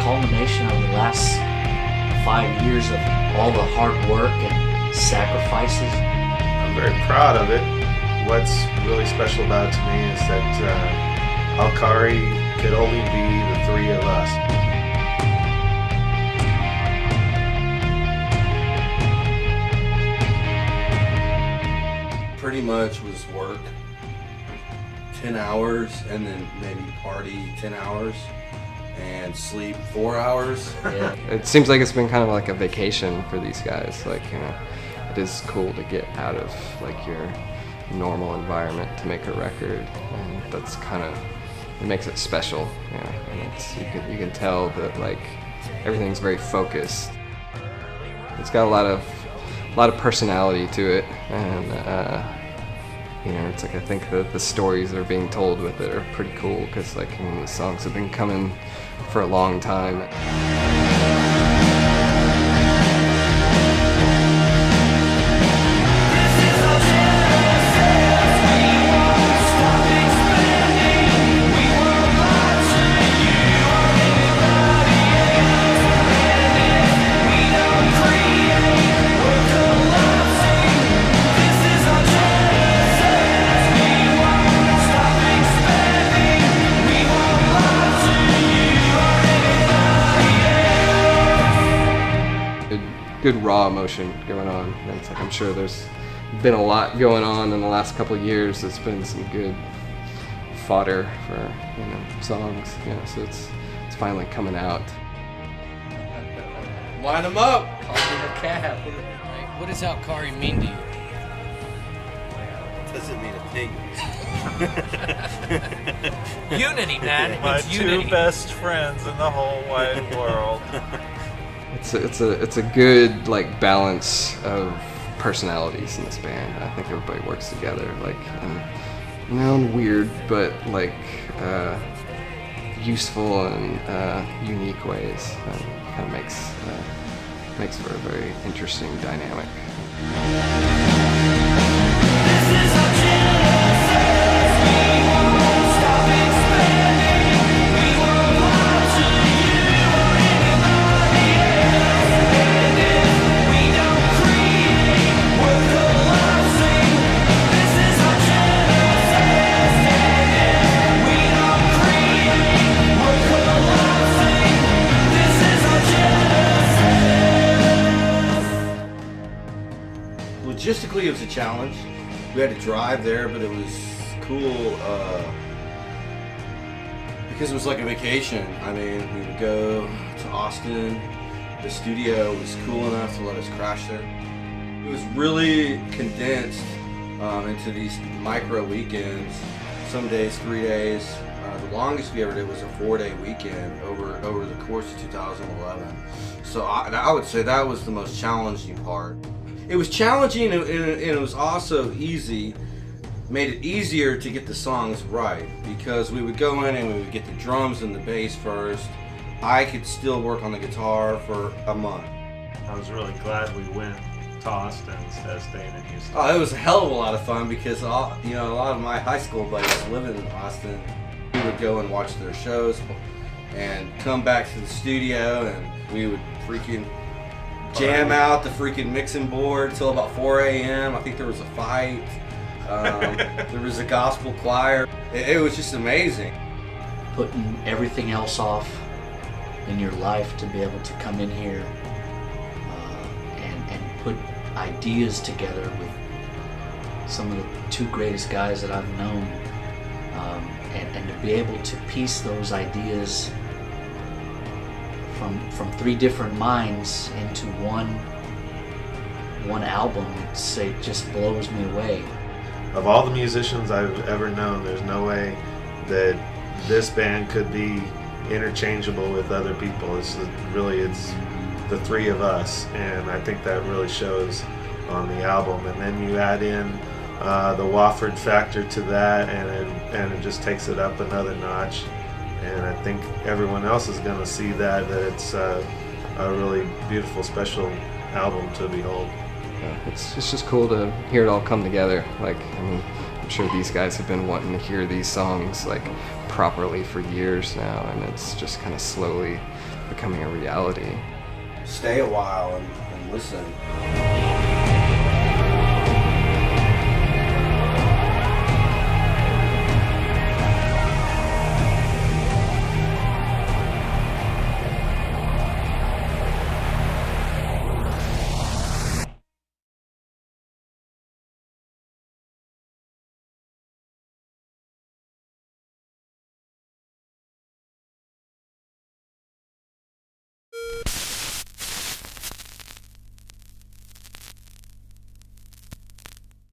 culmination of the last 5 years of all the hard work and sacrifices. I'm very proud of it. What's really special about it to me is that Alkari could only be the three of us. Pretty much was work, 10 hours, and then maybe party 10 hours, and sleep 4 hours. Yeah. It seems like it's been kind of like a vacation for these guys. Like, you know, it is cool to get out of like your normal environment to make a record, and that's kind of, it makes it special, you know. And it's, you can tell that like everything's very focused. It's got a lot of personality to it, and you know, it's like I think the stories that are being told with it are pretty cool, because like, I mean, these songs have been coming for a long time. Good raw emotion going on. And it's like, I'm sure there's been a lot going on in the last couple of years. It's been some good fodder for, you know, songs. You know, so it's finally coming out. Line them up! Call me a cab. What does Alkari mean to you? Doesn't mean a thing. Unity, man. My It's unity. two best friends in the whole wide world. It's a good like balance of personalities in this band. I think everybody works together like in their own weird but like useful and unique ways. And kind of makes for a very interesting dynamic. Logistically, it was a challenge. We had to drive there, but it was cool because it was like a vacation. I mean, we would go to Austin. The studio was cool enough to let us crash there. It was really condensed into these micro weekends. Some days, 3 days. The longest we ever did was a 4-day weekend over the course of 2011. So I would say that was the most challenging part. It was challenging and it was also easy, made it easier to get the songs right, because we would go in and we would get the drums and the bass first. I could still work on the guitar for a month. I was really glad we went to Austin instead of staying in Houston. Oh, it was a hell of a lot of fun because a lot of my high school buddies live in Austin. We would go and watch their shows and come back to the studio, and we would freaking jam out the freaking mixing board till about 4 a.m. I think there was a fight. There was a gospel choir. It was just amazing. Putting everything else off in your life to be able to come in here and put ideas together with some of the two greatest guys that I've known, and to be able to piece those ideas from three different minds into one album, say, just blows me away. Of all the musicians I've ever known, there's no way that this band could be interchangeable with other people. It's the three of us, and I think that really shows on the album. And then you add in the Wofford factor to that, and it just takes it up another notch. And I think everyone else is going to see that it's a really beautiful, special album to behold. It's just cool to hear it all come together. Like, I mean, I'm sure these guys have been wanting to hear these songs like properly for years now, and it's just kind of slowly becoming a reality. Stay a while and listen.